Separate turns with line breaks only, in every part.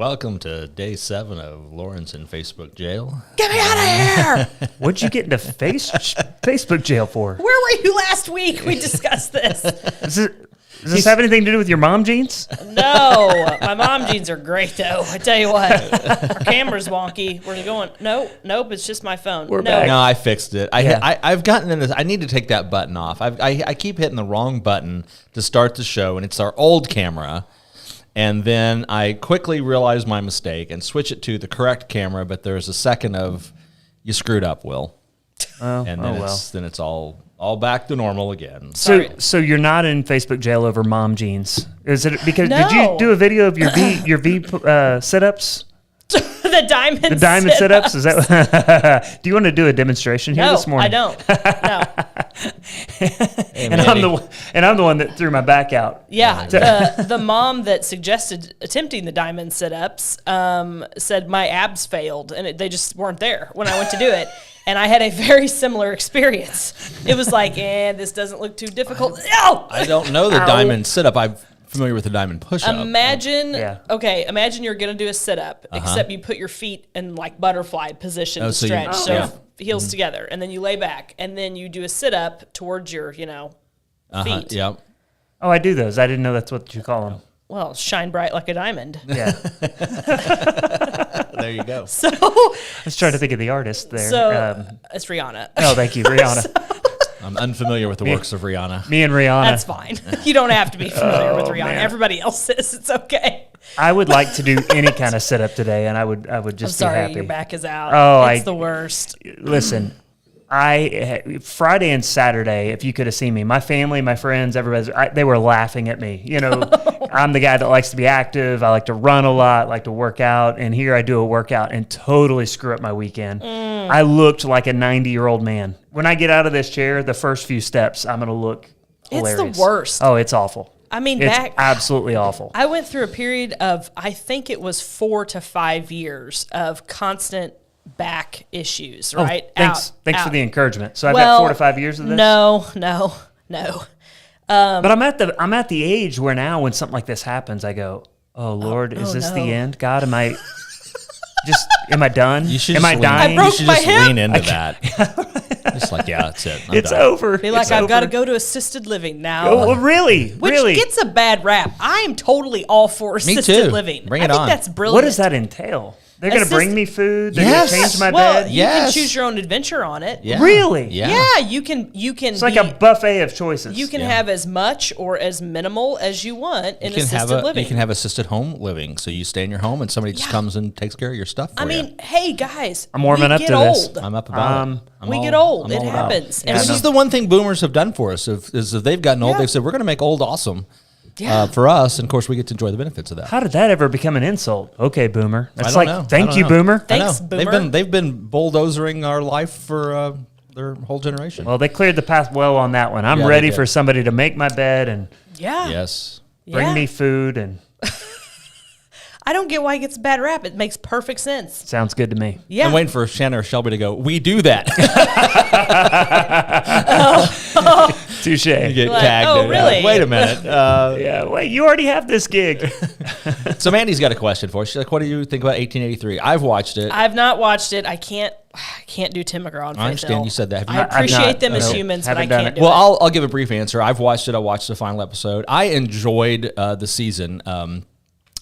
Welcome to day 7 of Lawrence in Facebook jail.
Get me out of here!
What'd you get into Facebook jail for?
Where were you last week? We discussed this.
Does this have anything to do with your mom jeans?
No, my mom jeans are great though. I tell you what, our camera's wonky. We're going. Nope. It's just my phone.
back.
No, I fixed it. I've gotten into this. I need to take that button off. I keep hitting the wrong button to start the show, and it's our old camera. And then I quickly realized my mistake and switch it to the correct camera. But there's a second of you screwed up, Will.
Oh,
And then it's all back to normal again.
So you're not in Facebook jail over mom jeans? Is it because
No.
did you do a video of your V sit-ups?
The diamond.
The diamond sit-ups? Is that? Do you want to do a demonstration here this morning?
I don't. No.
And I'm the one that threw my back out.
Yeah, the mom that suggested attempting the diamond sit-ups said my abs failed, and they just weren't there when I went to do it. And I had a very similar experience. It was like, this doesn't look too difficult. No!
I don't know the diamond sit-up. I'm familiar with the diamond push-up.
Imagine you're going to do a sit-up, except you put your feet in like butterfly position to stretch. Heels together, and then you lay back, and then you do a sit-up towards your, feet.
Yep.
Oh, I do those. I didn't know that's what you call them.
Well, shine bright like a diamond.
Yeah.
There you go.
So
I was trying to think of the artist there.
So it's Rihanna.
Oh, thank you, Rihanna.
I'm unfamiliar with the works of Rihanna.
Me and Rihanna.
That's fine. You don't have to be familiar with Rihanna.
man.
Everybody else is. It's okay.
I would like to do any kind of sit-up today, and I would
I'm
just
sorry,
be happy.
your back is out.
Oh,
it's the worst.
Listen, Friday and Saturday, if you could have seen me, my family, my friends, they were laughing at me. I'm the guy that likes to be active. I like to run a lot, like to work out. And here I do a workout and totally screw up my weekend. I looked like a 90-year-old man. When I get out of this chair, the first few steps, I'm going to look hilarious.
It's the worst.
Oh, it's awful.
I mean,
it's absolutely awful.
I went through a period of, I think it was 4 to 5 years of constant back issues, right?
Thanks for the encouragement. So I've
Well,
got 4 to 5 years of this?
No.
But I'm at the age where now when something like this happens, I go, "Oh Lord, is this the end? God, am I done? Am I dying?"
I broke
you should
my
just
hip.
lean into that. Just like, that's it. I'm
It's
done.
over.
Be like,
It's
I've got to
over.
go to assisted living now.
Oh, really?
Which
really?
gets a bad rap. I am totally all for
Me
assisted
too.
living.
Bring
I
it
think
on.
that's brilliant.
What does that entail? They're going to bring me food. They're going to change my
well,
bed.
you
Yes.
can choose your own adventure on it.
Yeah.
Really?
Yeah.
You can.
It's like a buffet of choices.
You can have as much or as minimal as you want in assisted living.
You can have assisted home living. So you stay in your home and somebody just comes and takes care of your stuff for you.
Hey guys,
I'm warming up to this.
I'm up about it.
We get old. It happens.
This is the one thing boomers have done for us. Is if they've gotten old, they've said, we're going to make old awesome for us. And, of course, we get to enjoy the benefits of that.
How did that ever become an insult? Okay, boomer. That's
I don't know.
Thank you, boomer.
Thanks, boomer.
They've been bulldozering our life for their whole generation.
Well, they cleared the path well on that one. I'm ready for somebody to make my bed and bring me food. And
I don't get why it gets a bad rap. It makes perfect sense.
sounds good to me.
Yeah.
I'm waiting for Shannon or Shelby to go, we do that.
Touche.
You get
Like,
tagged.
oh, really?
Wait a minute.
Yeah, wait, you already have this gig.
So Mandy's got a question for us. She's like, what do you think about 1883? I've watched it.
I've not watched it. I can't do Tim McGraw and
I understand you said that. Have you
I appreciate them as
no,
humans, but I
haven't done
can't
it.
do
Well,
it.
I'll give a brief answer. I've watched it. I watched the final episode. I enjoyed the season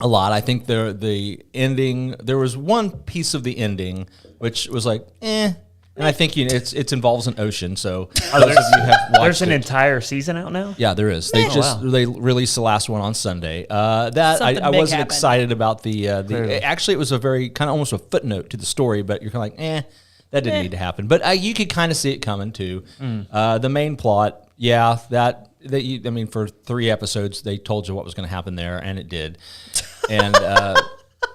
a lot. I think the ending. There was one piece of the ending which was like, and I think it involves an ocean. So those of you have watched
There's an
it.
entire season out now?
Yeah, there is. They they released the last one on Sunday. That I
Something big
wasn't
happened.
excited about the.
Clearly.
Actually, it was a very kind of almost a footnote to the story, but you're kind of like, that didn't need to happen. But you could kind of see it coming too. The main plot, for 3 episodes they told you what was going to happen there, and it did. And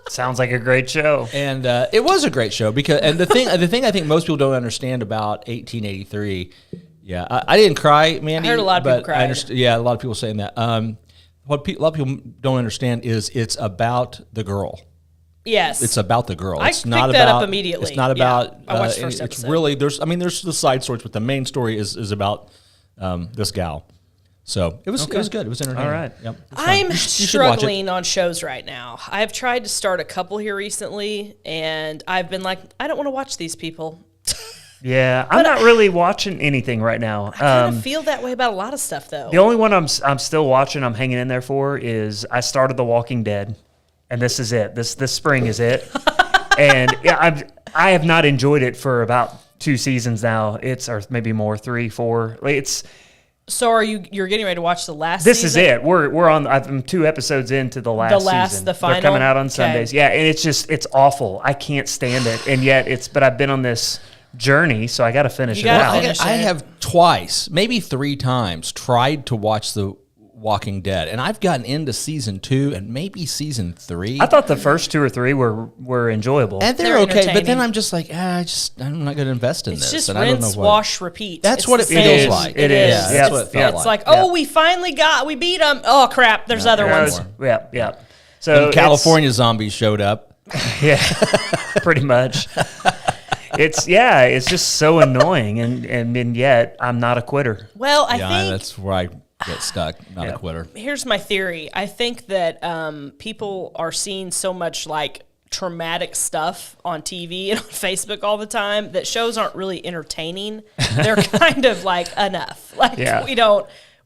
Sounds like a great show.
and it was a great show because the thing I think most people don't understand about 1883. Yeah, I didn't cry, Mandy.
I heard a lot of people cried.
A lot of people saying that. What a lot of people don't understand is it's about the girl.
Yes.
It's about the girl.
I
It's not
picked that
about
up immediately.
It's not
Yeah,
about.
I watched the first
it's
episode.
really there's the side stories, but the main story is about this gal. So it was good. It was entertaining.
All right.
Yep.
I'm
You should watch it.
struggling on shows right now. I've tried to start a couple here recently, and I've been like, I don't want to watch these people.
Yeah, I'm not really watching anything right now.
I kind of feel that way about a lot of stuff, though.
The only one I'm still watching, I'm hanging in there for, is I started The Walking Dead, and this is it. This spring is it. And yeah, I have not enjoyed it for about 2 seasons now. Or maybe more, 3, 4.
So you're getting ready to watch the last
This
season?
is it. I'm 2 episodes into the last season.
The final?
They're coming out on
Okay.
Sundays. Yeah, and it's awful. I can't stand it. And yet but I've been on this journey, so I got to finish it
gotta
out.
finish
I
it.
have twice, maybe 3 times, tried to watch The Walking Dead, and I've gotten into season 2 and maybe season 3.
I thought the first 2 or 3 were enjoyable.
and they're
They're
okay, but then
entertaining.
I'm just like, I'm not going to invest in
It's
this.
just
and I don't know
rinse,
what.
wash, repeat.
That's
It's
what
the
it
same.
feels like.
It is.
Yeah,
Yeah,
that's what it felt
It's
like.
like, we beat them. Oh, crap, there's other ones.
Yeah. So
And California zombies showed up.
Yeah, pretty much. It's just so annoying, and yet I'm not a quitter.
Well, I
Yeah,
think
that's where I get stuck. Not a quitter.
here's my theory. I think that people are seeing so much like traumatic stuff on TV and on Facebook all the time that shows aren't really entertaining. They're kind of like enough. Like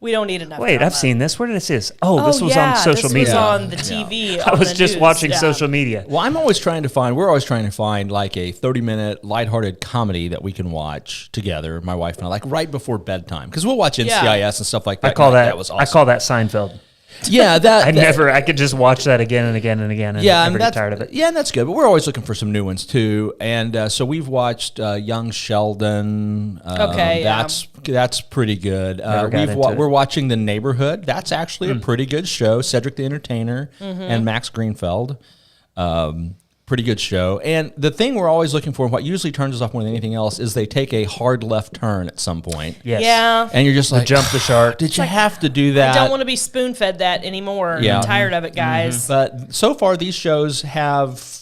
we don't need enough.
Wait,
drama.
I've seen this. Where did I see this? Oh, this was
yeah,
on social
this
media.
was on the TV.
I
on
was
the
just
news.
watching
Yeah.
social media.
Well, we're always trying to find like a 30-minute lighthearted comedy that we can watch together, my wife and I, like right before bedtime. Because we'll watch NCIS and stuff like that.
I call that
was awesome.
I call that Seinfeld.
Yeah,
I could just watch that again and again and again and never get tired of it.
Yeah, and that's good. But we're always looking for some new ones too. And so we've watched Young Sheldon.
Okay, yeah.
That's pretty good.
Never got into it.
We're watching The Neighborhood. That's actually a pretty good show. Cedric the Entertainer and Max Greenfeld. Pretty good show. And the thing we're always looking for, what usually turns us off more than anything else, is they take a hard left turn at some point.
Yes.
Yeah.
And you're just like,
jump the shark.
Did you have to do that?
I don't want to be spoon fed that anymore.
Yeah.
I'm tired of it, guys.
But so far, these shows have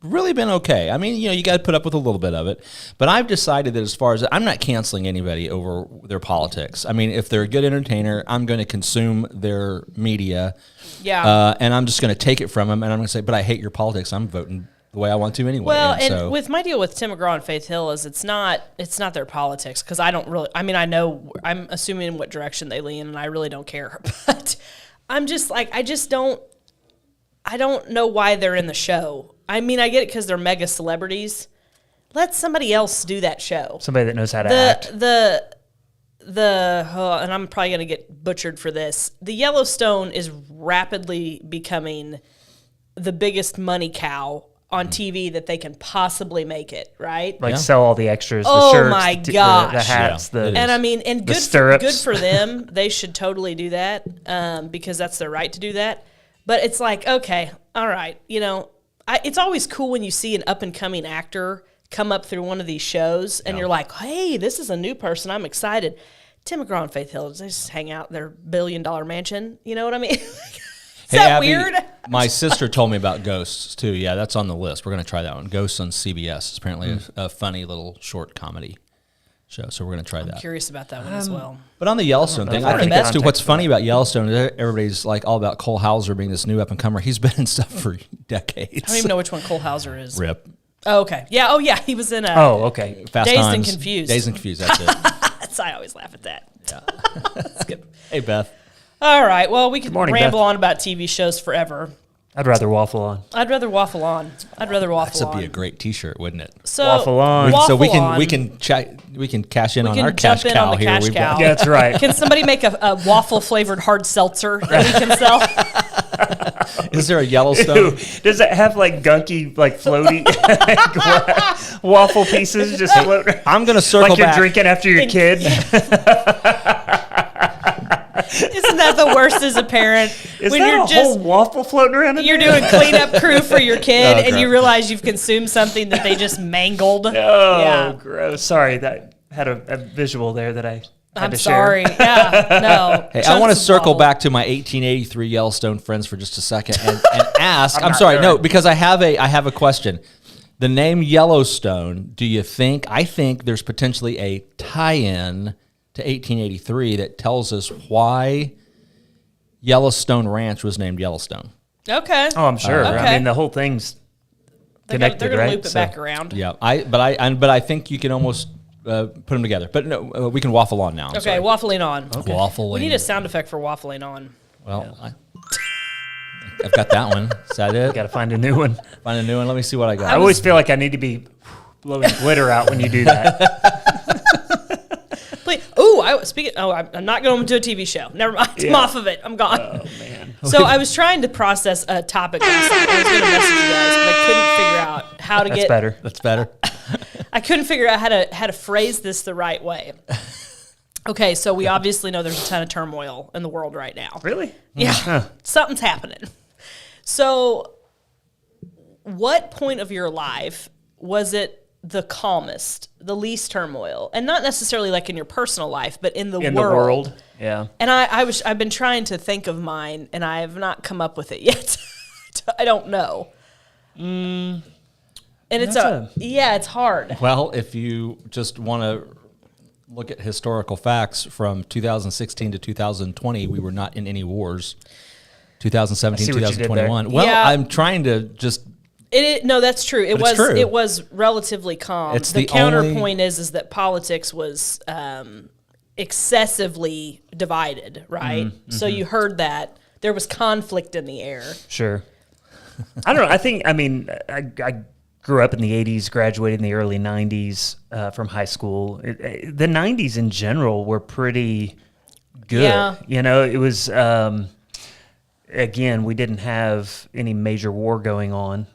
really been okay. I mean, you got to put up with a little bit of it. But I've decided that as far as I'm not canceling anybody over their politics. I mean, if they're a good entertainer, I'm going to consume their media.
Yeah.
And I'm just going to take it from them, and I'm going to say, but I hate your politics. I'm voting the way I want to anyway.
Well, and
so,
with my deal with Tim McGraw and Faith Hill is it's not their politics because I don't really. I mean, I know I'm assuming in what direction they lean, and I really don't care. But I'm just like I don't know why they're in the show. I mean, I get it because they're mega celebrities. Let somebody else do that show.
Somebody that knows how to act.
And I'm probably going to get butchered for this. The Yellowstone is rapidly becoming the biggest money cow on TV that they can possibly make it, right?
Like sell all the extras, the
Oh
shirts,
my
the
gosh.
hats,
Yeah, it is.
And I mean, and
The
good
stirrups.
for them. They should totally do that because that's their right to do that. But it's like, okay, all right, it's always cool when you see an up and coming actor come up through one of these shows, and you're like, hey, this is a new person. I'm excited. Tim McGraw and Faith Hill, they just hang out in their $1 billion mansion. You know what I mean? Is that
Abby,
weird?
My sister told me about Ghosts too. Yeah, that's on the list. We're going to try that one. Ghosts on CBS is apparently a funny little short comedy show, so we're going to try that.
Curious about that one as well.
But on the Yellowstone thing,
if I
I think
have
that's too.
context
What's
for
funny about Yellowstone is everybody's like all about Cole Hauser being this new up and comer. He's been in stuff for decades.
I don't even know which one Cole Hauser is.
Rip.
Oh, okay. Yeah. Oh, yeah. He was in
Oh, okay.
Fast
Dazed and
Times.
Confused.
Dazed and Confused. That's it.
I always laugh at that. That's good.
Hey Beth.
All right. Well, we could
morning,
ramble
Beth.
on about TV shows forever.
I'd rather waffle on.
I'd rather waffle on.
That'd be a great T-shirt, wouldn't it?
So
Waffle on.
So we
waffle
can
on.
we can cash in on
can
our cash
jump in
cow
on the
here.
cash
We've
cow.
got-
Yeah, that's right.
Can somebody make a waffle flavored hard seltzer that we can sell?
Is there a Yellowstone?
Does it have like gunky, like floaty waffle pieces just floating?
I'm gonna circle
Like you're
back.
drinking after your kid.
Isn't that the worst as a parent?
Is
when
that
you're
a whole waffle floating around in
you're
there?
doing cleanup crew for your kid, and
crap.
you realize you've consumed something that they just mangled.
Oh,
yeah.
gross. Sorry, that had a visual there that I had
I'm
to
sorry.
share.
Yeah, no.
Hey, I
Chunks
want to
of
circle
waffle.
back to my 1883 Yellowstone friends for just a second and ask. I'm
not
sorry, no,
done.
because I have a question. The name Yellowstone. Do you think? I think there's potentially a tie-in to 1883 that tells us why Yellowstone Ranch was named Yellowstone.
Okay.
Oh, I'm sure.
Okay.
I mean, the whole thing's connected,
they're gonna
right?
loop it back around.
Yeah, but I think you can almost put them together. But no, we can waffle on now. I'm
Okay,
sorry.
waffling on.
Okay. Waffling.
We need a sound effect for waffling on.
Well, I've got that one. Is that it?
Got to find a new one.
Find a new one. Let me see what I got.
I always feel like I need to be blowing glitter out when you do that.
I'm not going to a TV show. Never mind. I'm off of it. I'm gone.
Oh, man.
So I was trying to process a topic last night. I was going to message you guys, but I couldn't figure out how to
That's
get.
better.
That's better.
I couldn't figure out how to phrase this the right way. Okay, so we obviously know there's a ton of turmoil in the world right now.
Really?
Yeah, something's happening. So, what point of your life was it the calmest, the least turmoil, and not necessarily like in your personal life, but in the world?
Yeah.
And I've been trying to think of mine, and I have not come up with it yet. I don't know. And it's it's hard.
Well, if you just want to look at historical facts from 2016 to 2020, we were not in any wars. 2017, 2021. Well,
yeah.
I'm trying to just.
No, that's true. It was
true.
It was relatively calm.
It's
the
the
counterpoint is that politics was excessively divided, right?
Mm-hmm.
So you heard that there was conflict in the air.
Sure. I don't know. I grew up in the 80s, graduated in the early 90s from high school. The 90s in general were pretty good.
Yeah.
It was, again, we didn't have any major war going on.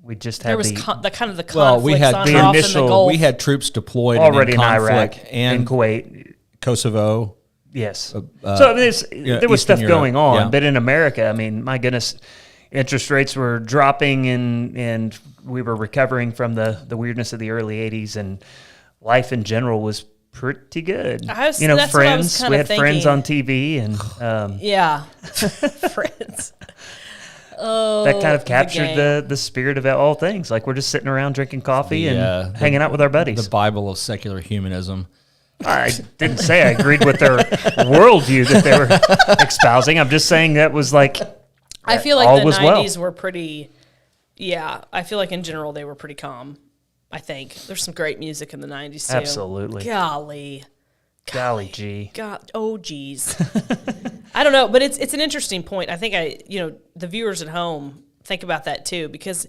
We just had
There was the kind of the conflicts
Well, we had
on
the
and off in the
initial-
Gulf.
We had troops deployed
already
in
in
conflict
Iraq
and
and Kuwait.
Kosovo.
Yes. So I mean, there was
Eastern
stuff
Europe,
going on,
yeah.
but in America, I mean, my goodness, interest rates were dropping and we were recovering from the weirdness of the early 80s, and life in general was pretty good.
that's what I was
friends.
kinda
We had friends
thinking.
on TV, and
Yeah. Friends. Oh,
that kind of captured
gang.
the spirit of all things. Like, we're just sitting around drinking coffee and
The-
hanging out with our buddies.
The Bible of secular humanism.
I didn't say I agreed with their worldview that they were espousing. I'm just saying that was like,
I feel like
all
the
was well.
90s were pretty, I feel like in general they were pretty calm, I think. There's some great music in the 90s too.
Absolutely.
Golly.
Golly gee.
God, oh geez. I don't know, but it's an interesting point. I think the viewers at home think about that too, because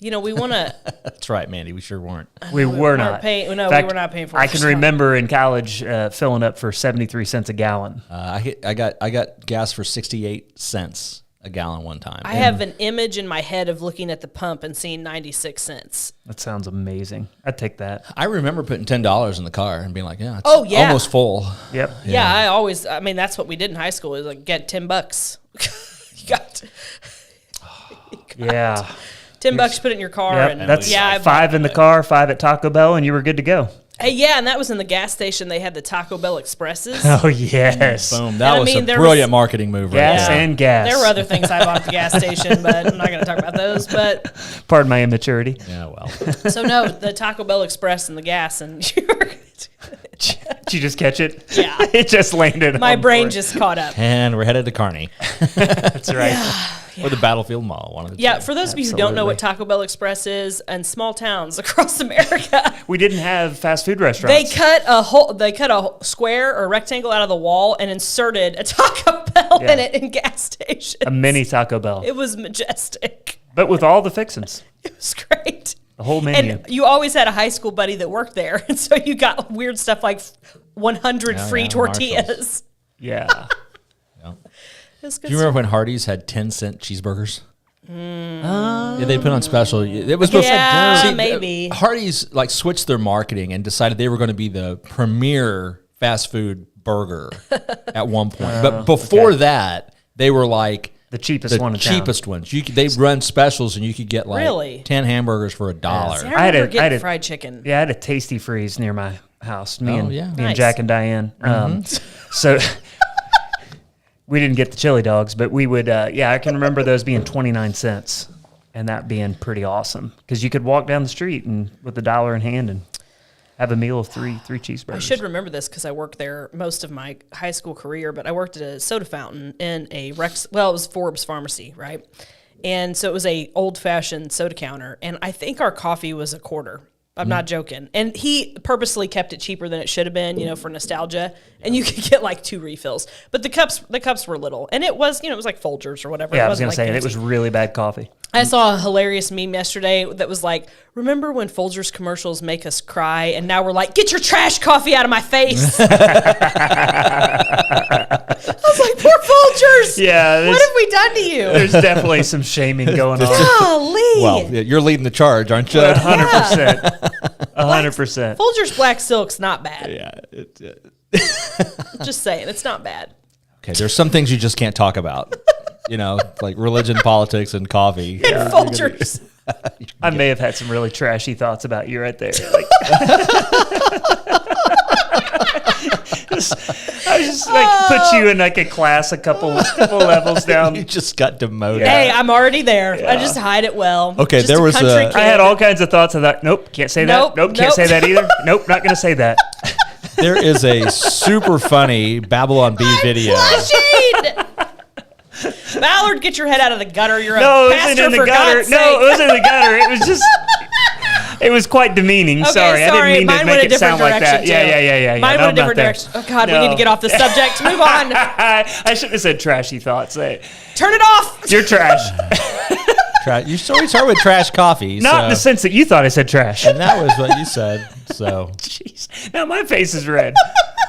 we want to.
That's right, Mandy. We sure weren't.
We were not.
We were not paying for it.
I can remember in college filling up for 73 cents a gallon.
I got gas for 68 cents a gallon one time.
I have an image in my head of looking at the pump and seeing 96 cents.
That sounds amazing. I'd take that.
I remember putting $10 in the car and being like, yeah, it's almost full.
Yep.
Yeah, that's what we did in high school, is like get $10. you got
Yeah.
$10, put it in your car,
Yep.
and
That's
I
$5 in the car, $5 at Taco Bell, and you were good to go.
Hey, yeah, and that was in the gas station. They had the Taco Bell Expresses.
Oh, yes.
Boom. That was a
there
brilliant marketing move.
Gas
right there.
and gas.
There were other things I bought at the gas station, but I'm not going to talk about those. But
Pardon my immaturity.
Yeah, well.
so no, the Taco Bell Express and the gas, and you were,
Did you just catch it?
Yeah.
It just landed
my
on
brain
board.
just caught up.
And we're headed to Kearney.
That's right.
Or the Battlefield Mall. One of the
Yeah,
two.
for those of you who don't know what Taco Bell Express is, and small towns across America,
We didn't have fast food
they
restaurants.
cut a square or rectangle out of the wall and inserted a Taco Bell in it in gas stations.
A mini Taco Bell.
It was majestic.
But with all the fixins.
It was great.
The whole menu.
And you always had a high school buddy that worked there, and so you got weird stuff like 100 free tortillas.
Marshalls.
Yeah.
It was good
Do you remember when Hardee's had 10-cent cheeseburgers? Yeah, they put on special. It was
Yeah, maybe.
Hardee's switched their marketing and decided they were going to be the premier fast food burger at one point. But before that, they were like
The cheapest one in town.
cheapest ones. They run specials and you could get
Really?
10 hamburgers for $1.
See,
I
I
had
remember
a- I had
getting
a-
fried chicken.
Yeah, I had a Tasty Freeze near my house. Me and
Nice.
Jack and Diane. So we didn't get the chili dogs, but we would. I can remember those being 29 cents, and that being pretty awesome because you could walk down the street and with $1 in hand and have a meal of three cheeseburgers.
I should remember this because I worked there most of my high school career, but I worked at a soda fountain in a it was Forbes Pharmacy, right? And so it was a old-fashioned soda counter, and I think our coffee was $0.25. I'm not joking. And he purposely kept it cheaper than it should have been, for nostalgia. And you could get like 2 refills. But the cups were little. And it was, it was like Folgers or whatever.
Yeah, I was going to say, and it was really bad coffee.
I saw a hilarious meme yesterday that was like, remember when Folgers commercials make us cry? And now we're like, get your trash coffee out of my face. I was like, poor Folgers.
Yeah.
What have we done to you?
There's definitely some shaming going on.
Golly.
Well, you're leading the charge, aren't you?
100%. 100%.
Folgers Black Silk's not bad.
Yeah.
Just saying, it's not bad.
Okay, there's some things you just can't talk about. Like religion, politics, and coffee.
And Folgers.
I may have had some really trashy thoughts about you right there. Like, I was just like put you in like a class a couple levels down.
You just got demoted.
Hey, I'm already there. I just hide it well.
Okay,
Just
there was
country
a-
kid.
I had all kinds of thoughts. I thought, nope, can't say that. Nope, can't say that either. Nope, not going to say that.
There is a super funny Babylon Bee video.
Blushing! Ballard, get your head out of the gutter. You're a
No, it
pastor
wasn't in the
for
gutter.
God's
No,
sake.
it wasn't in the gutter. It was just. It was quite demeaning.
Okay,
sorry, I didn't mean
Mine
to
went
make
a
it
different
sound like that.
direction, too.
Yeah.
Mine
No,
went a
I'm not
different
there.
direction. Oh, God, we
No.
need to get off the subject. Move on.
I shouldn't have said trashy thoughts.
Turn it off.
You're trash.
You always start with trash coffee.
Not in the sense that you thought I said trash.
And that was what you said. So
Jeez. Now my face is red.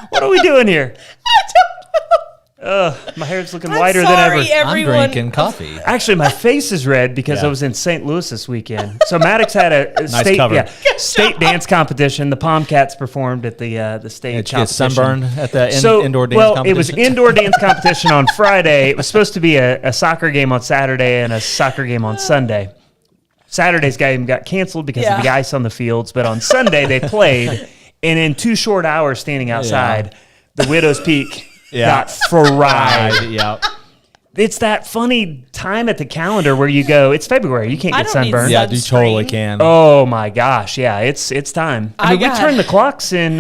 What are we doing here? My hair's looking whiter than ever.
Sorry, everyone.
I'm drinking coffee.
Actually, my face is red because I was in St. Louis this weekend. So Maddox had a state
cover.
state dance competition. The Pom Cats performed at the state
Did you get
competition.
sunburned at the indoor dance
Well,
competition?
it was indoor dance competition on Friday. It was supposed to be a soccer game on Saturday and a soccer game on Sunday. Saturday's game got canceled because of the ice on the fields, but on Sunday they played, and in 2 short hours standing outside, the Widow's Peak got fried.
Yeah.
It's that funny time at the calendar where you go, it's February, you can't get sunburned.
Yeah, you totally can.
Oh my gosh, yeah, it's time. I mean, we turn the clocks in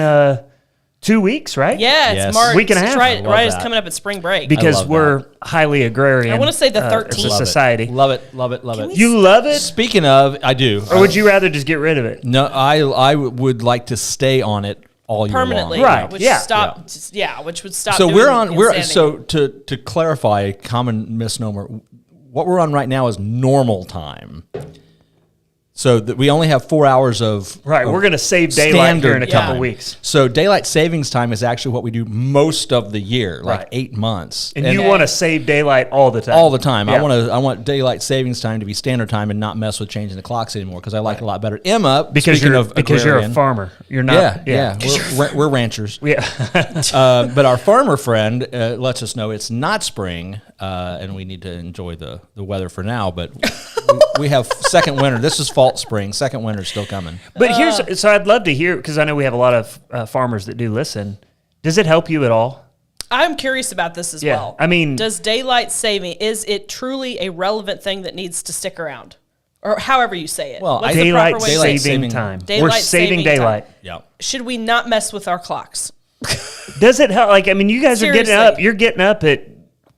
2 weeks, right?
Yeah,
Yes.
it's March.
Week and a half.
Right,
I love
it's
that.
coming up at spring break.
Because
love
we're highly agrarian.
I wanna say the
It's
13th.
a
Love it.
society.
Love it.
You love it?
Speaking of, I do.
Or would you rather just get rid of it?
No, I would like to stay on it all year
permanently,
long.
Right,
Which
yeah.
which would stop.
So
doing
we're on.
insanity.
To clarify a common misnomer. What we're on right now is normal time. So that we only have 4 hours of
Right,
of
we're going to save daylight here in a
standard
couple
time.
weeks.
So daylight savings time is actually what we do most of the year, like
Right.
8 months.
And you want to save daylight all the time.
all the time.
Yeah.
I want daylight savings time to be standard time and not mess with changing the clocks anymore because I like it a lot better. Emma,
because
speaking
you're
of
because you're a
agrarian-
farmer. You're not.
Yeah. We're ranchers.
Yeah.
But our farmer friend lets us know it's not spring, and we need to enjoy the weather for now. But we have second winter. This is fall, spring. Second winter is still coming.
But so I'd love to hear, because I know we have a lot of farmers that do listen. Does it help you at all?
I'm curious about this as
Yeah,
well.
I mean-
does daylight saving, is it truly a relevant thing that needs to stick around? Or however you say it.
Well,
What's the
Daylight
proper way to say it?
saving
saving
time.
Daylight
We're saving
saving time.
daylight.
Yeah.
Should we not mess with our clocks?
Does it help? Like, I mean, you guys are getting
Seriously.
up. You're getting up at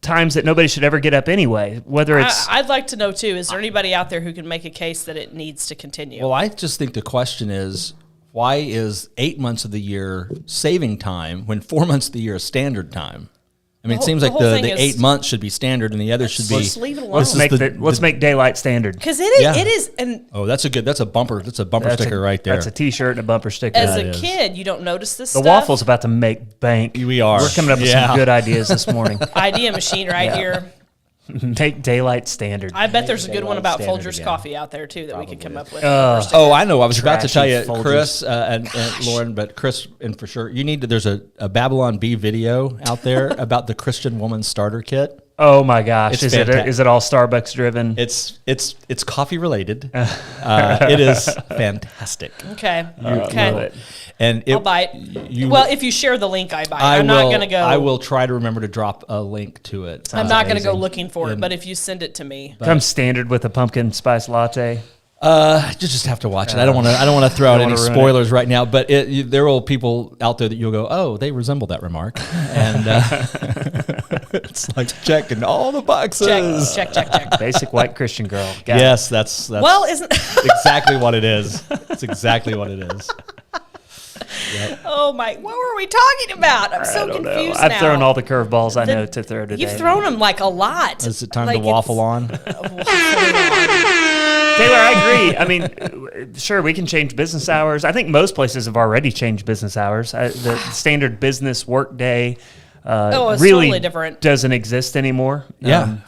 times that nobody should ever get up anyway. Whether it's
I'd like to know, too, is there anybody out there who can make a case that it needs to continue?
Well, I just think the question is, why is 8 months of the year saving time when 4 months of the year is standard time? I mean, it seems
the
like
whole
the
thing is-
8 months should be standard and the others should be.
Just leave it alone.
let's make daylight standard.
Because it is,
Yeah.
it is, and
Oh, that's a bumper. That's a bumper sticker right there.
That's a T-shirt and a bumper sticker.
as
That
a
is.
kid, you don't notice this
The
stuff.
Waffle's about to make bank.
We are.
We're coming up with
Yeah.
some good ideas this morning.
Idea machine right here.
Make daylight standard.
I bet there's a good one about
standard
Folgers
again.
coffee out there, too, that we could come up with.
Oh, I know. I was about to tell you,
Trashy Folgers.
Chris and Lauren, but Chris, and for sure, you need to. There's a Babylon Bee video out there about the Christian woman starter kit.
Oh my gosh!
It's
Is
fantastic.
it all Starbucks driven?
It's coffee related. It is fantastic.
Okay.
love
Okay.
it.
And
I'll buy it.
You,
Well, if you share the link, I buy it.
I
I'm
will,
not going to go.
I will try to remember to drop a link to it.
I'm not going to go
amazing.
looking for it, but if you send it to me.
Comes standard with a pumpkin spice latte.
You just have to watch it. I don't want to throw out any spoilers right now, but there are people out there that you'll go, oh, they resemble that remark, and it's like checking all the boxes.
Check.
Basic white Christian girl.
Yes, that's
well, isn't
exactly what it is. It's exactly what it is.
Yep. Oh my! What were we talking about? I'm so confused now.
I've thrown all the curveballs I know to throw today.
You've thrown them like a lot.
Is it time to waffle on?
Taylor, I agree. I mean, sure, we can change business hours. I think most places have already changed business hours. The standard business work day
it's
really
totally different.
Doesn't exist anymore.
Yeah.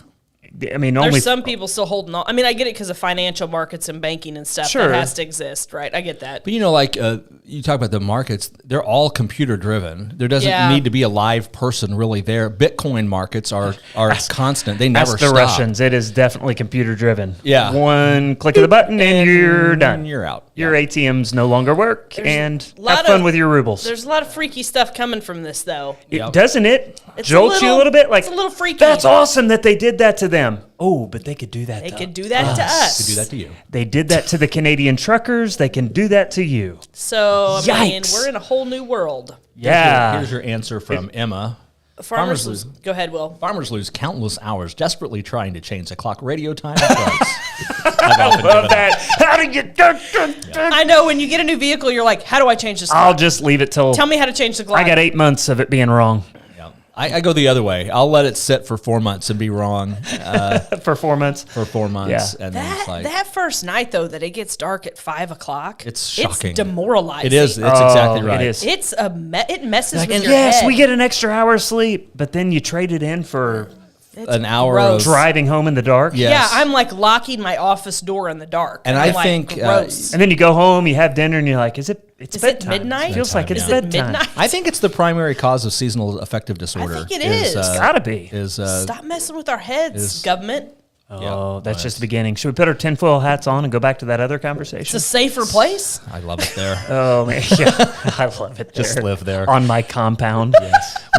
I mean,
there's some people still holding on. I mean, I get it because of financial markets and banking and stuff.
Sure.
That has to exist, right? I get that.
But like you talk about the markets, they're all computer driven. There doesn't need to be a live person really there. Bitcoin markets are constant. They never
stop.
The
Russians. It is definitely computer driven.
Yeah.
One click of the button and you're done.
You're out.
Your ATMs no longer work, and have fun with your rubles.
There's a lot of freaky stuff coming from this, though.
Doesn't it jolt you a little bit? Like,
it's a little freaky.
That's awesome that they did that to them. Oh, but they could do that.
They could do that to us.
They could do that to you.
They did that to the Canadian truckers. They can do that to you.
So,
Yikes.
I mean, we're in a whole new world.
Yeah.
Here's your answer from Emma.
Farmers lose. Go ahead, Will.
Farmers lose countless hours desperately trying to change the clock radio time and price.
I love that. How do you?
I know when you get a new vehicle, you're like, how do I change this clock?
I'll just leave it till.
Tell me how to change the clock.
I got 8 months of it being wrong.
I go the other way. I'll let it sit for 4 months and be wrong.
For 4 months?
For 4 months.
Yeah.
And then it's
that first night, though, that it gets dark at 5 o'clock.
It's shocking.
It's demoralizing.
It is. It's exactly right.
It is.
It messes with your
yes,
head.
we get an extra hour of sleep, but then you trade it in for
an hour
gross.
of
driving home in the dark.
Yes.
Yeah, I'm like locking my office door in the dark.
And
I'm
I think,
gross.
And then you go home, you have dinner, and you're like, it's bedtime.
It midnight?
It feels like it's
Is it
bedtime.
midnight?
I think it's the primary cause of seasonal affective disorder.
I think it is.
Gotta be.
Stop messing with our heads, government.
Oh, that's just the beginning. Should we put our tinfoil hats on and go back to that other conversation?
It's a safer place.
I love it there.
Oh, man. Yeah, I love it there.
Just live there.
On my compound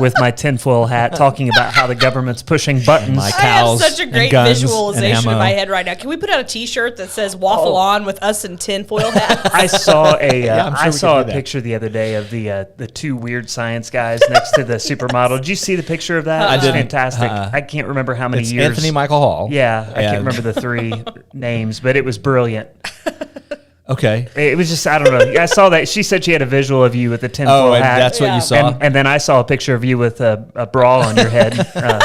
with my tinfoil hat talking about how the government's pushing buttons.
My
I
cows
have such a great
guns
visualization
and
in my head right now. Can we put out a T-shirt that says "Waffle On" with us in tinfoil hats?
I saw a
I'm sure we could do that.
picture the other day of the two weird science guys next to the supermodel. Did you see the picture of that?
I
It was
didn't.
fantastic. I can't remember how many
It's
years.
Anthony Michael Hall.
Yeah, I can't remember the three names, but it was brilliant.
Okay.
It was just, I don't know. I saw that. She said she had a visual of you with the tinfoil
and
hat.
that's what you saw?
And then I saw a picture of you with a bra on your head.
I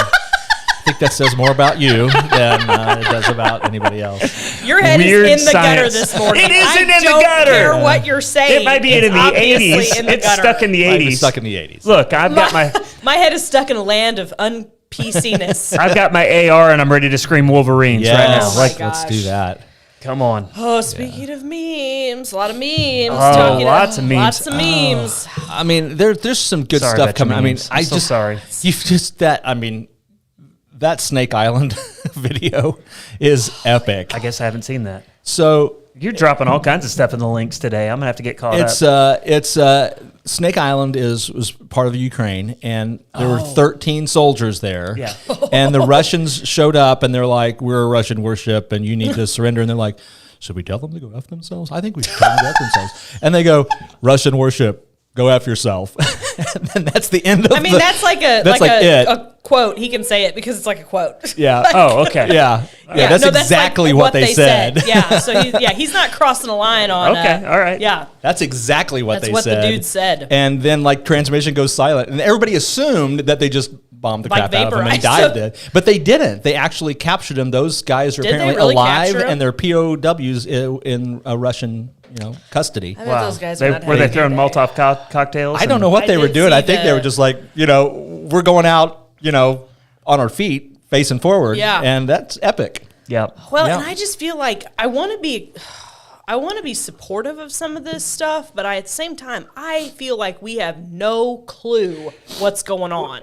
think that says more about you than it does about anybody else.
Your head
Weird
is in the gutter
science.
this morning.
It isn't in the
I don't
gutter.
care what you're saying.
It might be
It's
in the
obviously
80s.
in the
It's
gutter.
stuck in the 80s.
It's stuck in the 80s.
Look, I've got
My head is stuck in a land of un-PC-ness.
I've got my AR and I'm ready to scream Wolverines right now.
Yes.
Like,
gosh.
Let's do that.
come on.
Oh, speaking of memes, a lot of memes.
Lots of memes.
Lots of memes.
I mean, there's some good
Sorry
stuff
about your
coming. I mean,
memes. I'm so sorry.
That Snake Island video is epic.
I guess I haven't seen that.
So
You're dropping all kinds of stuff in the links today. I'm gonna have to get caught up.
it's Snake Island was part of Ukraine, and there were 13 soldiers there.
Yeah.
And the Russians showed up, and they're like, "We're a Russian warship, and you need to surrender." And they're like, "Should we tell them to go F themselves? I think we should tell them to F themselves." And they go, "Russian warship, go F yourself." And then that's the end of
that's like
it.
a quote. He can say it because it's like a quote.
Yeah.
Oh, okay.
Yeah. That's exactly
like
what they said.
Yeah. So he's not crossing the line on.
Okay, all right.
Yeah.
That's exactly what
That's
they
what
said.
the dude said.
And then transmission goes silent, and everybody assumed that they just bombed the crap out of him and
vaporized
dived it. But they didn't. They actually captured him. Those guys are
Did they
apparently
really
alive,
capture him?
and they're POWs in Russian custody.
I bet those guys are not
Were they
having a
throwing
good day.
Molotov cocktails?
I don't know what
I
they were
did
doing.
see
I think they were just like, we're going out, on our feet, facing forward.
Yeah.
And that's epic.
Yeah.
Well,
Yeah.
and I just feel like I want to be supportive of some of this stuff, but at the same time, I feel like we have no clue what's going on.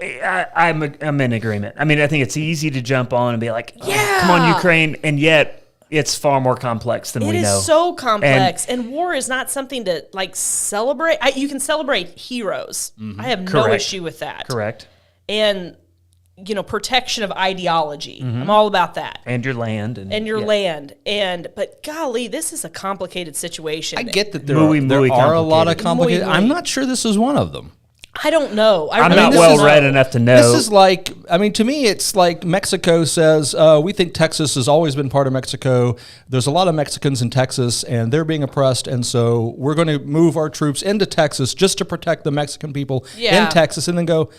I'm in agreement. I mean, I think it's easy to jump on and be like,
Yeah.
come on, Ukraine, and yet it's far more complex than
It
we
is
know.
so complex, and war is not something to celebrate. You can celebrate heroes. I have no
Correct.
issue with that.
Correct.
And protection of ideology. I'm all about that.
And your land.
And your land. But golly, this is a complicated situation.
I get that there are a lot of complicated. I'm not sure this is one of them.
I don't know.
I'm not well read enough to know.
This is like, to me, it's like Mexico says, we think Texas has always been part of Mexico. There's a lot of Mexicans in Texas, and they're being oppressed, and so we're going to move our troops into Texas just to protect the Mexican people in Texas, and then go,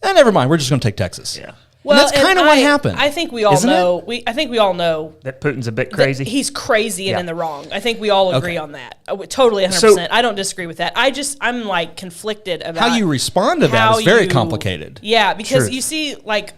never mind, we're just going to take Texas.
Yeah.
Well, and that's kind of what happened.
I think we all know. I think we all know
that Putin's a bit crazy.
He's crazy and in the wrong. I think we all agree on that. Totally, 100%. I don't disagree with that. I'm like conflicted about
how you respond to that is very complicated.
Yeah, because you see,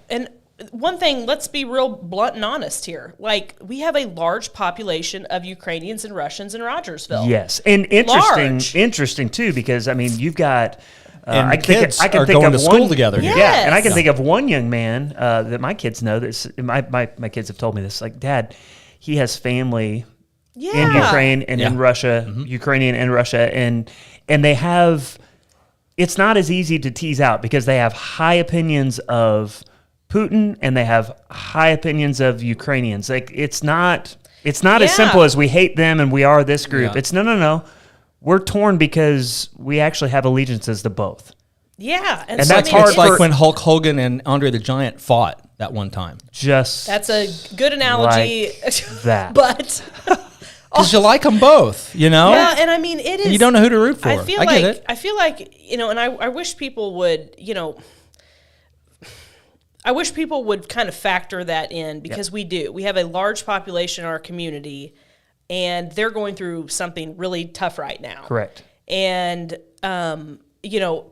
and one thing. Let's be real blunt and honest here. Like, we have a large population of Ukrainians and Russians in Rogersville.
Yes, and interesting too, because you've got.
And I can think going to school together.
Yes.
Yeah, and I can think of one young man that my kids know. My kids have told me this. Like, Dad, he has family in Ukraine and in Russia, Ukrainian and Russia, and they have. It's not as easy to tease out because they have high opinions of Putin and they have high opinions of Ukrainians. Like, it's not as simple as we hate them and we are this group. Yeah. It's no. We're torn because we actually have allegiances to both.
Yeah.
And that's hard, like when Hulk Hogan and Andre the Giant fought that one time.
That's a good analogy.
Like that.
But...
Because you like them both,
Yeah, and it is...
And you don't know who to root for. I get it.
I feel like, and I wish people would, I wish people would kind of factor that in because we do. We have a large population in our community and they're going through something really tough right now.
Correct.
And,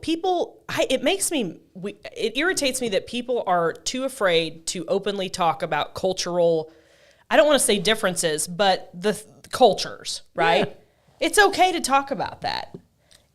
people, it irritates me that people are too afraid to openly talk about cultural, I don't want to say differences, but the cultures, right? Yeah. It's okay to talk about that.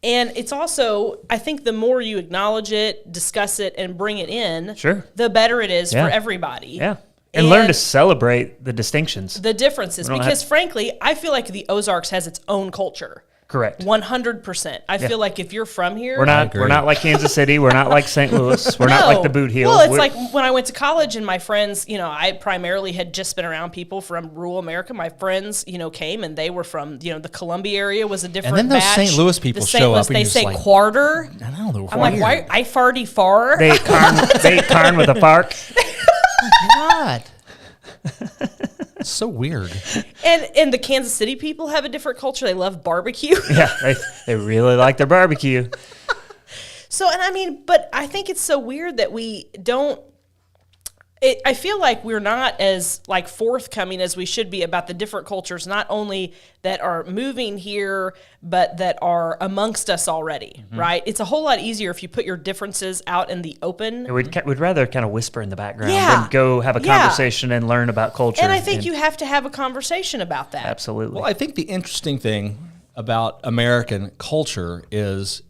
And it's also, I think the more you acknowledge it, discuss it, and bring it in, the better it is for everybody.
Yeah. And learn to celebrate the distinctions.
The differences. Because frankly, I feel like the Ozarks has its own culture.
Correct.
100%. I feel like if you're from here...
We're not like Kansas City. We're not like St. Louis. We're not like the Boot Heel.
Well, it's like when I went to college and my friends, I primarily had just been around people from rural America. My friends, came and they were from, the Columbia area was a different batch.
And then those St. Louis people show up and
they say quarter.
I don't know.
I'm like, why? I farty far.
They ate carn with a fark.
Oh, my God. It's so weird.
And the Kansas City people have a different culture. They love barbecue.
Yeah, they really like their barbecue.
So, but I think it's so weird that we don't. I feel like we're not as forthcoming as we should be about the different cultures, not only that are moving here, but that are amongst us already, right? It's a whole lot easier if you put your differences out in the open.
We'd rather kind of whisper in the background than go have a conversation and learn about culture.
And I think you have to have a conversation about that.
Absolutely.
Well, I think the interesting thing about American culture is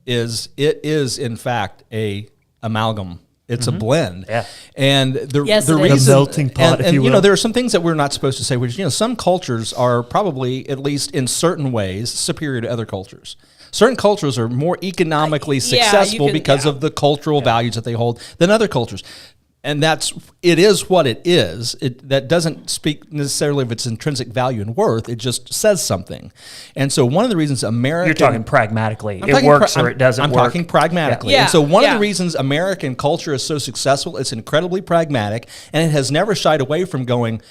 it is in fact a amalgam. It's a blend.
Yeah.
And the
reason,
a melting pot, if you will.
There are some things that we're not supposed to say, which, some cultures are probably, at least in certain ways, superior to other cultures. Certain cultures are more economically successful because of the cultural values that they hold than other cultures. And it is what it is. That doesn't speak necessarily of its intrinsic value and worth. It just says something. And so one of the reasons American...
You're talking pragmatically. It works or it doesn't work.
I'm talking pragmatically.
Yeah.
And so one of the reasons American culture is so successful, it's incredibly pragmatic, and it has never shied away from going,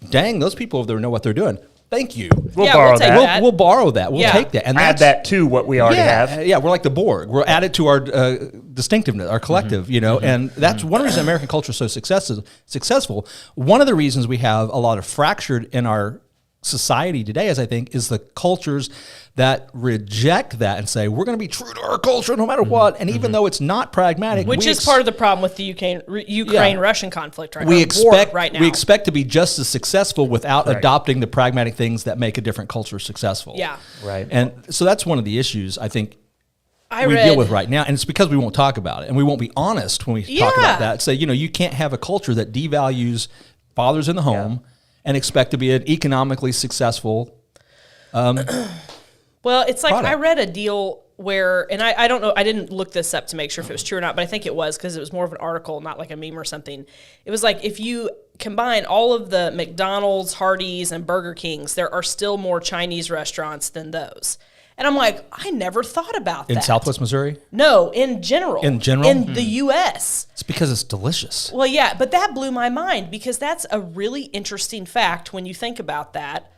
dang, those people over there know what they're doing. Thank you.
We'll borrow that.
We'll borrow that. We'll take that. And
add that to what we already have.
Yeah, we're like the Borg. We'll add it to our distinctiveness, our collective, and that's one reason American culture is so successful. One of the reasons we have a lot of fractured in our society today, as I think, is the cultures that reject that and say, we're going to be true to our culture no matter what. And even though it's not pragmatic,
which is part of the problem with the Ukraine-Russian conflict right now. We
expect to be just as successful without adopting the pragmatic things that make a different culture successful.
Yeah.
Right.
And so that's one of the issues I think we deal with right now. And it's because we won't talk about it. And we won't be honest when we talk about that. Say, you can't have a culture that devalues fathers in the home and expect to be an economically successful
well, it's like
product.
I read a deal where, and I don't know, I didn't look this up to make sure if it was true or not, but I think it was because it was more of an article, not like a meme or something. It was like, if you combine all of the McDonald's, Hardee's, and Burger Kings, there are still more Chinese restaurants than those. And I'm like, I never thought about that.
In Southwest Missouri?
No, in general.
In general?
In the U.S.
It's because it's delicious.
Well, yeah, but that blew my mind because that's a really interesting fact when you think about that.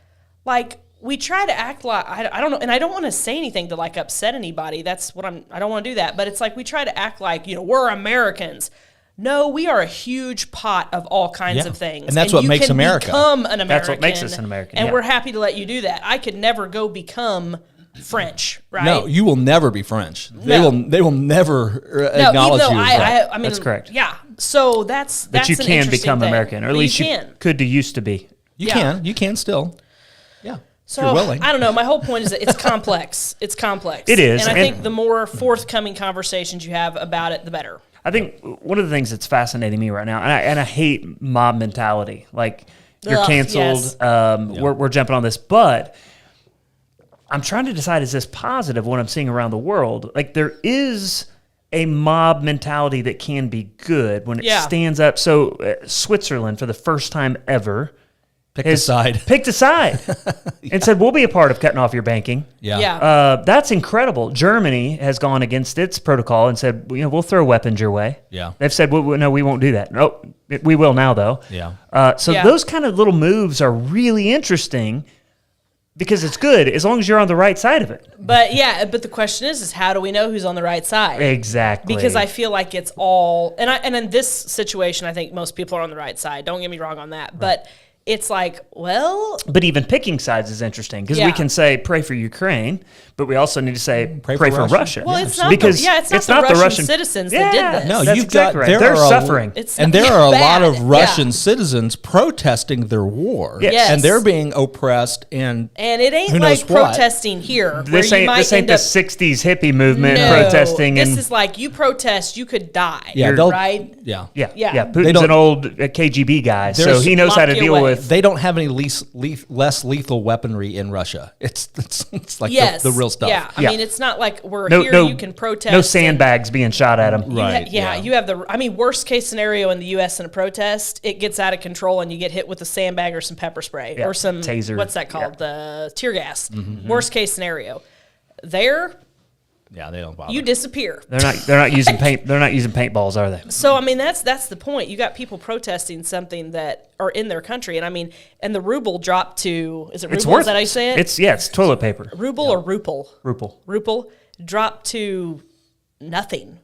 Like, we try to act like, I don't know, and I don't want to say anything to like upset anybody. That's what I don't want to do that. But it's like we try to act like, we're Americans. No, we are a huge pot of all kinds of things.
And that's what makes America.
Become an American.
That's what makes us an American.
And we're happy to let you do that. I could never go become French, right?
No, you will never be French. They will never acknowledge you.
I mean,
that's correct.
Yeah. So that's
but you
an
can
interesting
become
thing.
American, or at least you could do used to be.
You can still. Yeah.
So
if you're willing.
I don't know. My whole point is that it's complex. It's complex.
It is.
And I think the more forthcoming conversations you have about it, the better.
I think one of the things that's fascinating me right now, and I hate mob mentality. Like, you're canceled.
Yes.
We're jumping on this, but I'm trying to decide, is this positive, what I'm seeing around the world? Like, there is a mob mentality that can be good when it stands up. So Switzerland, for the first time ever,
picked a side
and said, we'll be a part of cutting off your banking.
Yeah.
That's incredible. Germany has gone against its protocol and said, we'll throw weapons your way.
Yeah.
They've said, no, we won't do that. No, we will now, though.
Yeah.
So those kind of little moves are really interesting because it's good as long as you're on the right side of it.
But the question is how do we know who's on the right side?
Exactly.
Because I feel like it's all, and in this situation, I think most people are on the right side. Don't get me wrong on that. Right. But it's like, well... But
even picking sides is interesting because we can say, pray for Ukraine, but we also need to say, pray for Russia.
Well, it's not the Russian citizens that did this.
No,
that's exactly right. They're suffering.
There are a lot of Russian citizens protesting their war.
Yes.
And they're being oppressed and
it ain't like protesting here.
This ain't the 60s hippie movement protesting.
This is like, you protest, you could die.
Yeah,
right?
Yeah. Putin's an old KGB guy, so he knows how to deal with.
They don't have any less lethal weaponry in Russia. It's like the real stuff.
Yeah, I mean, it's not like we're here. You can protest.
No sandbags being shot at them.
Right.
You have worst case scenario in the U.S. in a protest, it gets out of control and you get hit with a sandbag or some pepper spray or some
taser.
What's that called? The tear gas. Mm-hmm. Worst case scenario. There.
Yeah, they don't bother.
You disappear.
They're not using paint. They're not using paintballs, are they?
So I mean, that's the point. You got people protesting something that are in their country, and I mean, and the ruble dropped to is that how you say it?
It's toilet paper.
Ruble or ruple?
Ruple
dropped to nothing.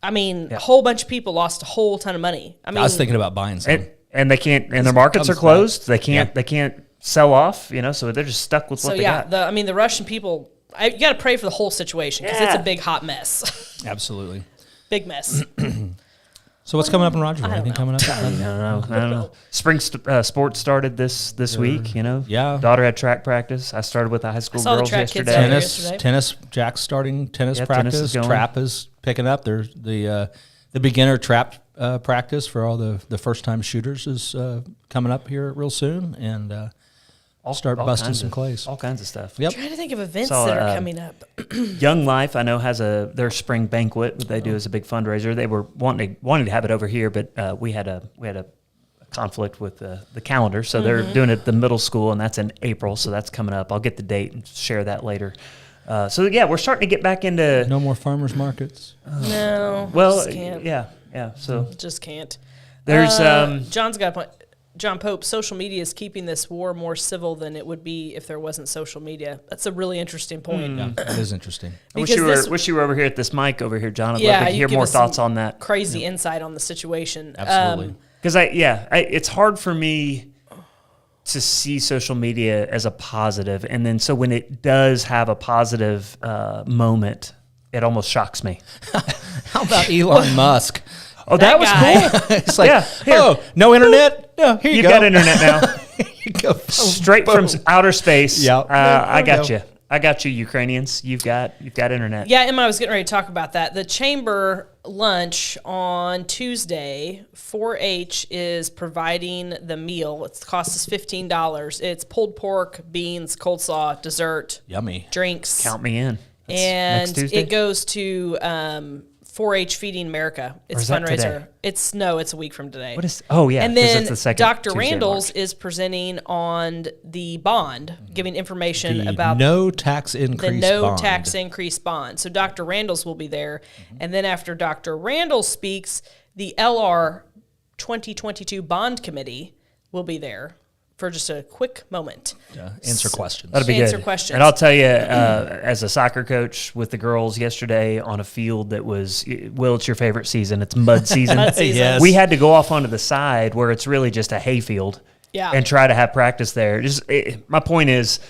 I mean, a whole bunch of people lost a whole ton of money. I mean,
I was thinking about buying some,
and they can't. And their markets are closed. They can't. They can't sell off. So they're just stuck with what they got.
The Russian people. You got to pray for the whole situation because it's a big hot mess.
Absolutely.
Big mess.
So what's coming up in Rogersville? Anything coming up?
I don't know. Spring sports started this week,
Yeah.
Daughter had track practice. I started with the high school girls yesterday.
Tennis, Jack's starting tennis practice. Trap is picking up. There's the beginner trap practice for all the first-time shooters is coming up here real soon, and I'll start busting some clays.
All kinds of stuff.
Yep. I'm trying to think of events that are coming up.
Young Life, I know, has their spring banquet that they do as a big fundraiser. They were wanting to have it over here, but we had a conflict with the calendar, so they're doing it at the middle school, and that's in April, so that's coming up. I'll get the date and share that later. So we're starting to get back into
no more farmers markets.
No.
Well,
just can't.
yeah. So
just can't.
There's
John's got a point. John Pope, social media is keeping this war more civil than it would be if there wasn't social media. That's a really interesting point.
Yeah, it is interesting.
I wish you were over here at this mic over here, John. I'd love to hear more thoughts on that.
Crazy insight on the situation.
Absolutely.
Because it's hard for me to see social media as a positive, and then so when it does have a positive moment, it almost shocks me.
How about Elon Musk?
Oh, that was cool.
It's like, no internet? No, here you go.
You've got internet now.
Here you go.
Straight from outer space.
Yep.
I got you. I got you, Ukrainians. You've got internet.
Yeah, Emma, I was getting ready to talk about that. The chamber lunch on Tuesday, 4-H is providing the meal. It costs us $15. It's pulled pork, beans, coleslaw, dessert.
Yummy.
Drinks.
Count me in.
And
next Tuesday?
it goes to 4-H Feeding America. It's a
that
fundraiser.
today?
It's a week from today.
What is? Oh yeah,
And
'cause
then
that's the second
Dr.
Tuesday of
Randall's
March.
is presenting on the bond, giving information
The
about
no tax
the
increase
no
bond.
tax increase bond. So Dr. Randall's will be there. And then after Dr. Randall speaks, the LR 2022 Bond Committee will be there for just a quick moment.
Answer questions.
That'll be
Answer
good.
questions.
And I'll tell you, as a soccer coach with the girls yesterday on a field that was, Will, it's your favorite season. It's mud season.
Mud season.
Yes.
We had to go off onto the side where it's really just a hay field and try to have practice there. My point is,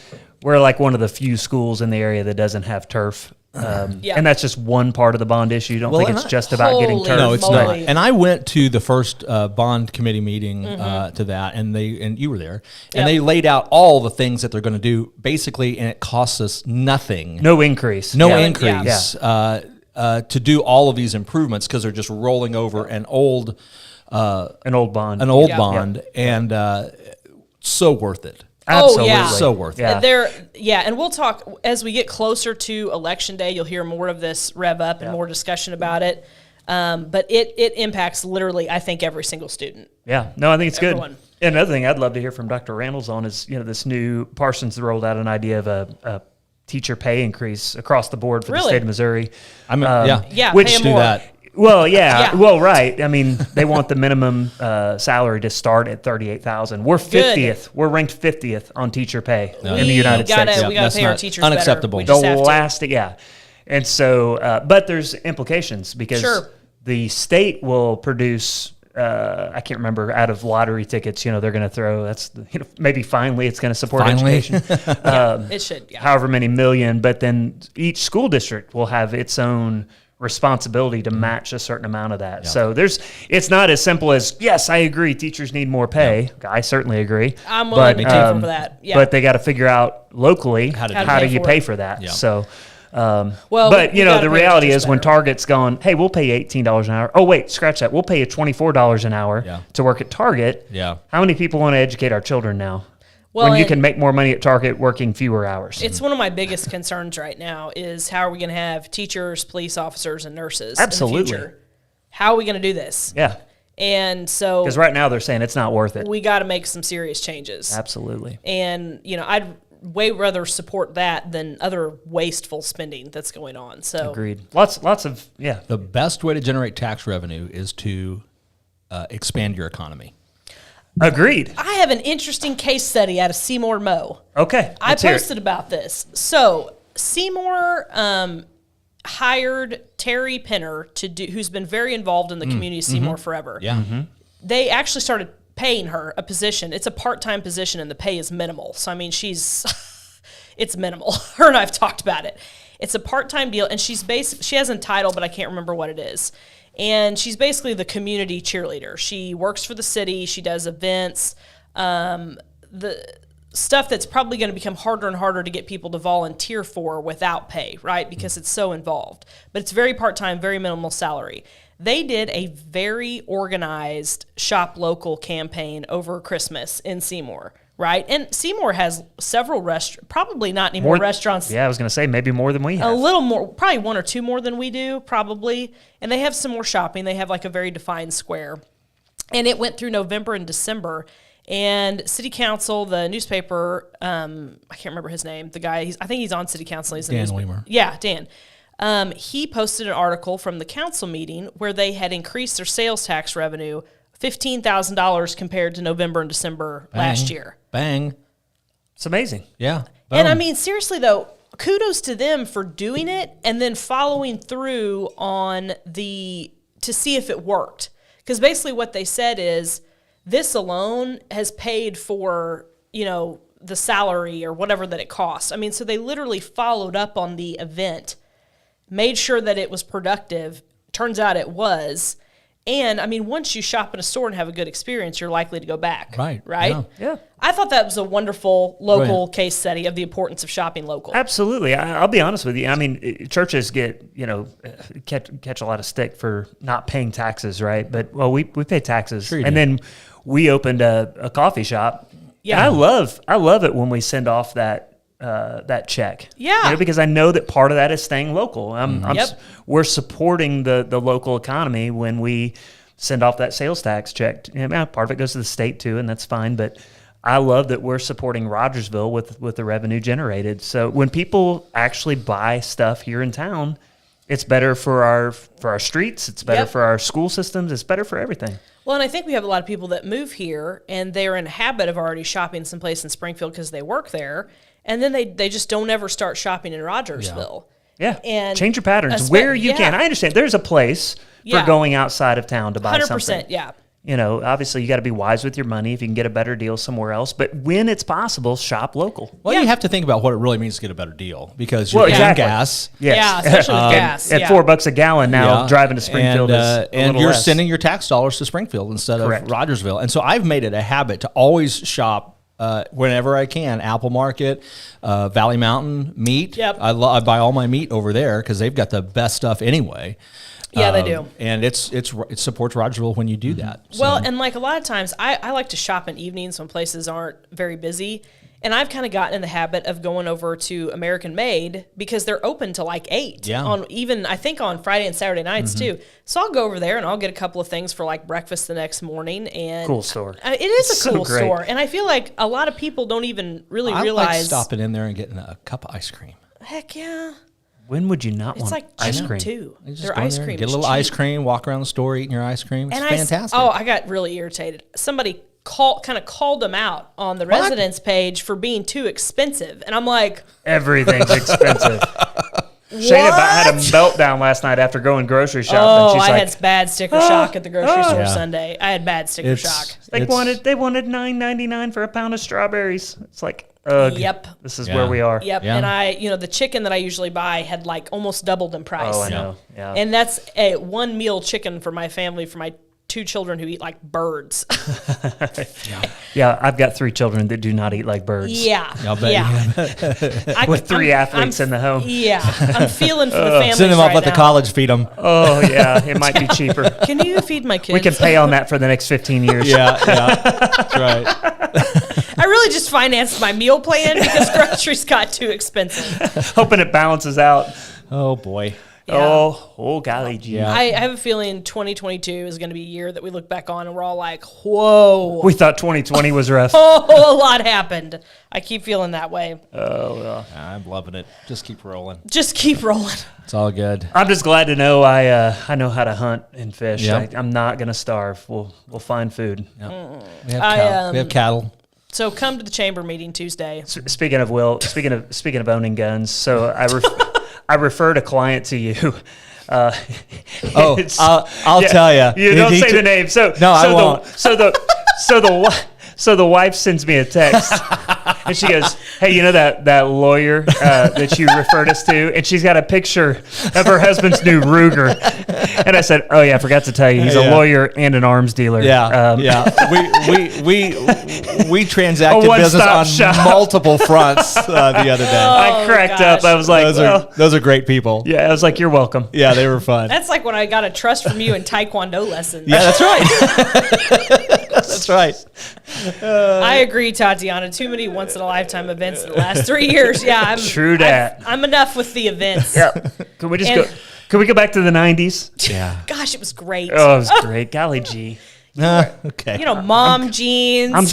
we're like one of the few schools in the area that doesn't have turf. And that's just one part of the bond issue. You don't think it's just about getting
Holy
turf.
No, it's
moly.
not. And I went to the first bond committee meeting to that, and you were there, and they laid out all the things that they're going to do, basically, and it costs us nothing.
No increase.
No
Yeah.
increase to do all of these improvements because they're just rolling over an old
bond.
bond, and so worth it.
Absolutely.
Oh, yeah.
So worth it.
Yeah.
And we'll talk as we get closer to Election Day. You'll hear more of this rev up and more discussion about it. But it impacts literally, I think, every single student.
Yeah, no, I think it's
Everyone.
good. And another thing I'd love to hear from Dr. Randall's on is, this new Parsons rolled out an idea of a teacher pay increase across the board for the
Really?
state of Missouri.
Yeah,
Which
pay 'em
do
more.
that.
Well, yeah,
Yeah.
well, right. I mean, they want the minimum salary to start at $38,000. We're 50th. We're ranked 50th on teacher pay in the United States.
We gotta
That's
pay our
not
teachers
unacceptable.
better. We just have to.
Last, yeah. And so, but there's implications because
Sure.
the state will produce. I can't remember out of lottery tickets. They're going to throw. Maybe finally it's going to support
Finally.
education.
It should. Yeah.
However many million, but then each school district will have its own responsibility to match a certain amount of that. So it's not as simple as, yes, I agree, teachers need more pay. I certainly agree.
I'm willing to pay for that. Yeah.
But they got to figure out locally
How to
how
pay
do you
for
pay
it.
for that.
Yeah.
So,
Well,
but
we
the
gotta pay
reality
teachers
is when
better.
Target's gone, hey, we'll pay $18 an hour. Oh wait, scratch that. We'll pay you $24 an hour
Yeah.
to work at Target.
Yeah.
How many people want to educate our children now?
Well,
when you
and-
can make more money at Target working fewer hours.
It's one of my biggest concerns right now is how are we going to have teachers, police officers, and nurses
Absolutely.
in the future? How are we going to do this?
Yeah.
And so
Because right now they're saying it's not worth it.
we got to make some serious changes.
Absolutely.
And, I'd way rather support that than other wasteful spending that's going on. So
Agreed. Lots of, yeah.
The best way to generate tax revenue is to expand your economy.
Agreed.
I have an interesting case study out of Seymour Mo.
Okay.
I
let's hear it.
posted about this. So Seymour hired Terry Penner who's been very involved in the community of Seymour forever.
Yeah.
They actually started paying her a position. It's a part-time position and the pay is minimal. So I mean, it's minimal. Her and I've talked about it. It's a part-time deal, and she has a title, but I can't remember what it is. And she's basically the community cheerleader. She works for the city. She does events. The stuff that's probably going to become harder and harder to get people to volunteer for without pay, right? Because it's so involved. But it's very part-time, very minimal salary. They did a very organized shop local campaign over Christmas in Seymour, right? And Seymour has several restaurants, probably not any more restaurants.
Yeah, I was going to say maybe more than we have.
A little more, probably one or two more than we do, probably. And they have some more shopping. They have like a very defined square. And it went through November and December. And City Council, the newspaper, I can't remember his name. The guy, I think he's on City Council. He's the
Dan
newspaper.
Weimer.
Yeah, Dan. He posted an article from the council meeting where they had increased their sales tax revenue $15,000 compared to November and December last year.
Bang.
It's amazing.
Yeah.
And I
Boom.
mean, seriously though, kudos to them for doing it and then following through on to see if it worked. Because basically what they said is this alone has paid for, the salary or whatever that it costs. I mean, so they literally followed up on the event, made sure that it was productive. Turns out it was. And I mean, once you shop in a store and have a good experience, you're likely to go back.
Right.
Yeah.
I thought that was a wonderful local case study of the importance of shopping local.
Absolutely. I'll be honest with you. I mean, churches get, catch a lot of stick for not paying taxes, right? But, we pay taxes.
Sure you
and
do.
then we opened a coffee shop.
Yeah.
And I love it when we send off that that check.
Yeah.
Because I know that part of that is staying local.
Yep.
We're supporting the local economy when we send off that sales tax check. Part of it goes to the state too, and that's fine. But I love that we're supporting Rogersville with the revenue generated. So when people actually buy stuff here in town, it's better for our streets. It's better for our school systems. It's better for everything.
Well, and I think we have a lot of people that move here and they're in a habit of already shopping someplace in Springfield because they work there. And then they just don't ever start shopping in Rogersville.
Yeah.
And
change your patterns where you can. I understand there's a place for going outside of town to buy
100%,
something.
yeah.
Obviously you got to be wise with your money if you can get a better deal somewhere else. But when it's possible, shop local.
Well, you have to think about what it really means to get a better deal because you're paying gas.
Yes.
Yeah, especially with gas.
At $4 a gallon now, driving to Springfield
and you're sending your tax dollars to Springfield instead of Rogersville. And so I've made it a habit to always shop whenever I can. Apple Market, Valley Mountain meat.
Yep.
I buy all my meat over there because they've got the best stuff anyway.
Yeah, they do.
And it supports Rogersville when you do that. So.
Well, and like a lot of times, I like to shop in evenings when places aren't very busy. And I've kind of gotten in the habit of going over to American Made because they're open till like 8.
Yeah.
I think on Friday and Saturday nights too. So I'll go over there and I'll get a couple of things for like breakfast the next morning. And
cool store.
It is a
So
cool
great.
store. And I feel like a lot of people don't even really
I
realize.
like stopping in there and getting a cup of ice cream.
Heck yeah.
When would you not
It's
want
like
ice
cheap
cream?
too.
You just
Their
go in
ice
there,
cream
get a
is
little ice
cheap.
cream, walk around the store eating your ice cream. It's fantastic.
I got really irritated. Somebody called them out on the residence page for being too expensive, and I'm like,
Everything's expensive. Shayna had a meltdown last night after going grocery shopping.
oh,
She's
I
like,
had bad sticker shock at the grocery store
Yeah.
Sunday. I had bad sticker shock.
they wanted $9.99 for a pound of strawberries. It's like, ugh.
Yep.
This is
Yeah.
where we are.
Yep,
Yeah.
and the chicken that I usually buy had like almost doubled in price.
Oh, I know. Yeah.
And that's a one meal chicken for my family, for my 2 children who eat like birds.
Yeah, I've got 3 children that do not eat like birds.
yeah,
I'll bet
yeah.
With 3 athletes in the home.
Yeah, I'm feeling for the families
Send them off,
right
let the
now.
college feed them.
Oh, yeah, it might be cheaper.
Can you feed my kids?
We can pay on that for the next 15 years.
Yeah, that's right.
I really just financed my meal plan because groceries got too expensive.
Hoping it balances out.
Oh, boy.
Yeah.
Oh, golly gee.
Yeah.
I have a feeling 2022 is going to be a year that we look back on and we're all like, whoa.
We thought 2020 was rough.
Oh, a lot happened. I keep feeling that way.
Oh, well.
I'm loving it. Just keep rolling.
Just keep rolling.
It's all good.
I'm just glad to know I know how to hunt and fish.
Yep.
I'm not gonna starve. We'll find food.
Yep. We have cattle.
So come to the chamber meeting Tuesday.
Speaking of speaking of owning guns, so I referred a client to you.
I'll
Yeah,
tell you.
You don't say the name.
I won't.
So the wife sends me a text, and she goes, "Hey, you know that lawyer that you referred us to?" And she's got a picture of her husband's new Ruger. And I said, "Oh yeah, I forgot to tell you, he's a lawyer and an arms dealer."
Yeah, we transacted business on multiple fronts the other day.
I cracked up. I was like,
those are great people.
Yeah, I was like, "You're welcome."
Yeah, they were fun.
That's like when I got a trust from you in Taekwondo lessons.
Yeah, that's right. That's right.
I agree, Tatiana. Too many once in a lifetime events in the last 3 years. Yeah,
True that.
I'm enough with the events.
Yeah. Can we just go? Can we go back to the 90s?
Yeah.
Gosh, it was great.
Oh, it was great. Golly gee.
Okay.
Mom jeans.
I'm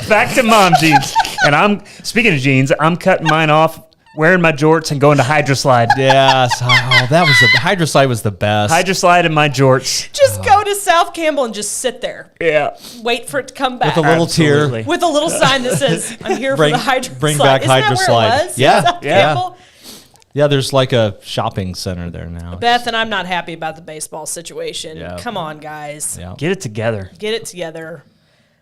back to mom jeans. And I'm speaking of jeans, I'm cutting mine off, wearing my jorts, and going to hydroslide.
Yes. Oh, that was the hydroslide was the best.
Hydroslide in my jorts.
Just go to South Campbell and just sit there.
Yeah.
Wait for it to come back.
With a little
Absolutely.
With a little sign that says, I'm here for the hydroslide.
Bring back
Isn't that where
hydroslide.
it was?
Yeah.
South
Yeah.
Campbell?
Yeah, there's like a shopping center there now.
Beth and I'm not happy about the baseball situation.
Yeah.
Come on, guys.
Yeah.
Get it together.
Get it together.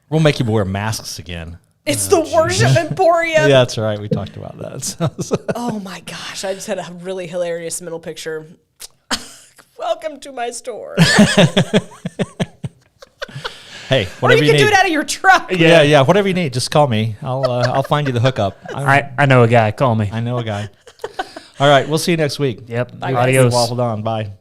We'll make you wear masks again.
It's the worship emporium.
Yeah, that's right. We talked about that.
Oh my gosh. I just had a really hilarious mental picture. Welcome to my store.
Hey,
Or
whatever
you can
need.
do it out of your truck.
Yeah, whatever you need. Just call me. I'll find you the hookup.
I know a guy. Call me.
I know a guy. All right, we'll see you next week.
Yep.
Bye, guys.
Adios.
Waffled on. Bye.